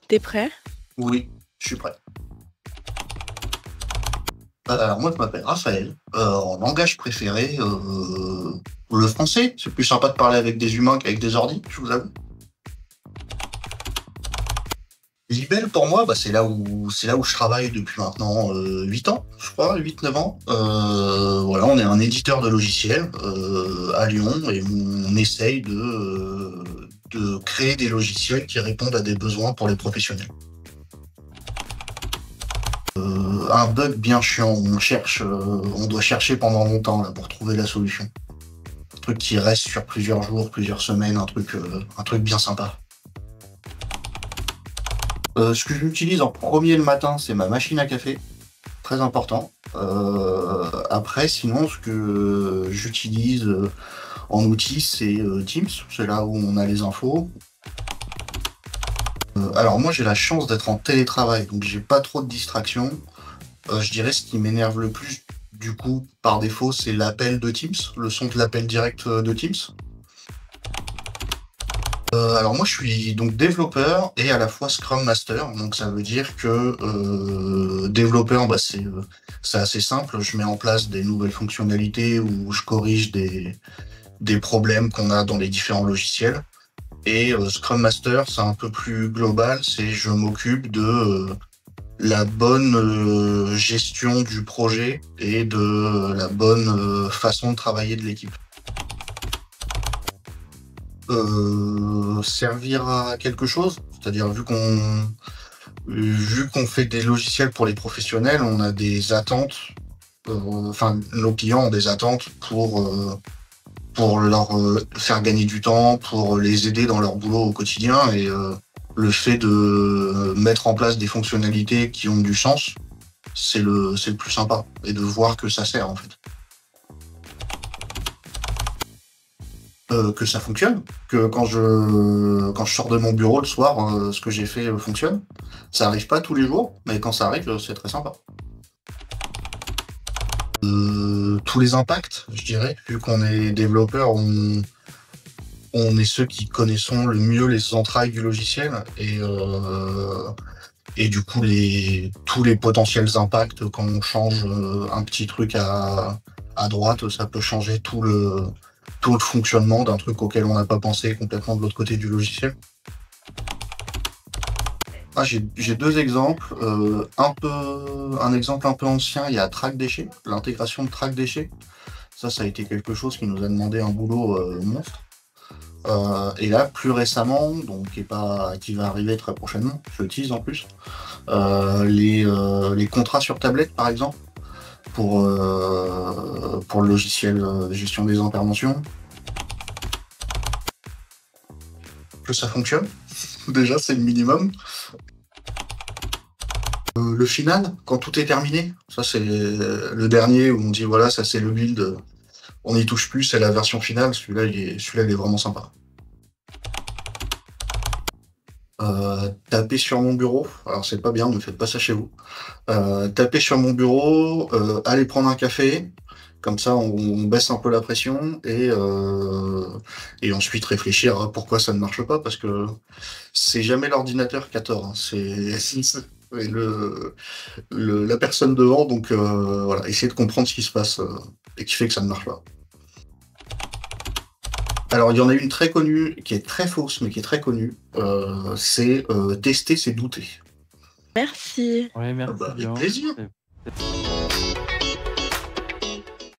T'es prêt? Oui, je suis prêt. Alors moi je m'appelle Raphaël. En langage préféré, le français. C'est plus sympa de parler avec des humains qu'avec des ordis, je vous avoue. Libelle pour moi, bah, c'est là où je travaille depuis maintenant 8 ans, je crois, 8 9 ans. Voilà, on est un éditeur de logiciels à Lyon et on essaye de créer des logiciels qui répondent à des besoins pour les professionnels. Un bug bien chiant, on doit chercher pendant longtemps là, pour trouver la solution. Un truc qui reste sur plusieurs jours, plusieurs semaines, un truc bien sympa. Ce que j'utilise en premier le matin, c'est ma machine à café, très important. Après, sinon, ce que j'utilise en outil, c'est Teams, c'est là où on a les infos. Alors moi, j'ai la chance d'être en télétravail, donc j'ai pas trop de distractions. Je dirais ce qui m'énerve le plus, du coup, par défaut, c'est l'appel de Teams, le son de l'appel direct de Teams. Alors moi je suis donc développeur et à la fois Scrum Master, donc ça veut dire que développeur c'est assez simple, je mets en place des nouvelles fonctionnalités ou je corrige des problèmes qu'on a dans les différents logiciels. Et Scrum Master c'est un peu plus global, c'est je m'occupe de la bonne gestion du projet et de la bonne façon de travailler de l'équipe. Servir à quelque chose, c'est-à-dire vu qu'on fait des logiciels pour les professionnels, on a des attentes, enfin nos clients ont des attentes pour leur faire gagner du temps, pour les aider dans leur boulot au quotidien et le fait de mettre en place des fonctionnalités qui ont du sens, c'est le plus sympa et de voir que ça sert en fait. Que ça fonctionne, que quand je sors de mon bureau le soir, ce que j'ai fait fonctionne. Ça arrive pas tous les jours, mais quand ça arrive, c'est très sympa. Tous les impacts, je dirais, vu qu'on est développeur, on est ceux qui connaissons le mieux les entrailles du logiciel et du coup tous les potentiels impacts quand on change un petit truc à droite, ça peut changer tout le fonctionnement d'un truc auquel on n'a pas pensé complètement de l'autre côté du logiciel. Ah, j'ai deux exemples. Un exemple un peu ancien, il y a Track Déchets, l'intégration de Track Déchets. Ça a été quelque chose qui nous a demandé un boulot monstre. Et là, plus récemment, donc qui va arriver très prochainement, je le tease en plus, les contrats sur tablette par exemple, pour le logiciel de gestion des interventions. Que ça fonctionne, déjà c'est le minimum. Le final, quand tout est terminé, ça c'est le dernier où on dit voilà, ça c'est le build, on n'y touche plus, c'est la version finale, celui-là il est vraiment sympa. Taper sur mon bureau, alors c'est pas bien, ne faites pas ça chez vous. Taper sur mon bureau, aller prendre un café, comme ça on baisse un peu la pression et ensuite réfléchir à pourquoi ça ne marche pas, parce que c'est jamais l'ordinateur qui a tort, hein, c'est la personne devant, donc voilà, essayer de comprendre ce qui se passe et qui fait que ça ne marche pas. Alors, il y en a une très connue, qui est très fausse, mais qui est très connue. C'est tester, c'est douter. Merci. Ouais, Ah merci bah, avec bien. plaisir.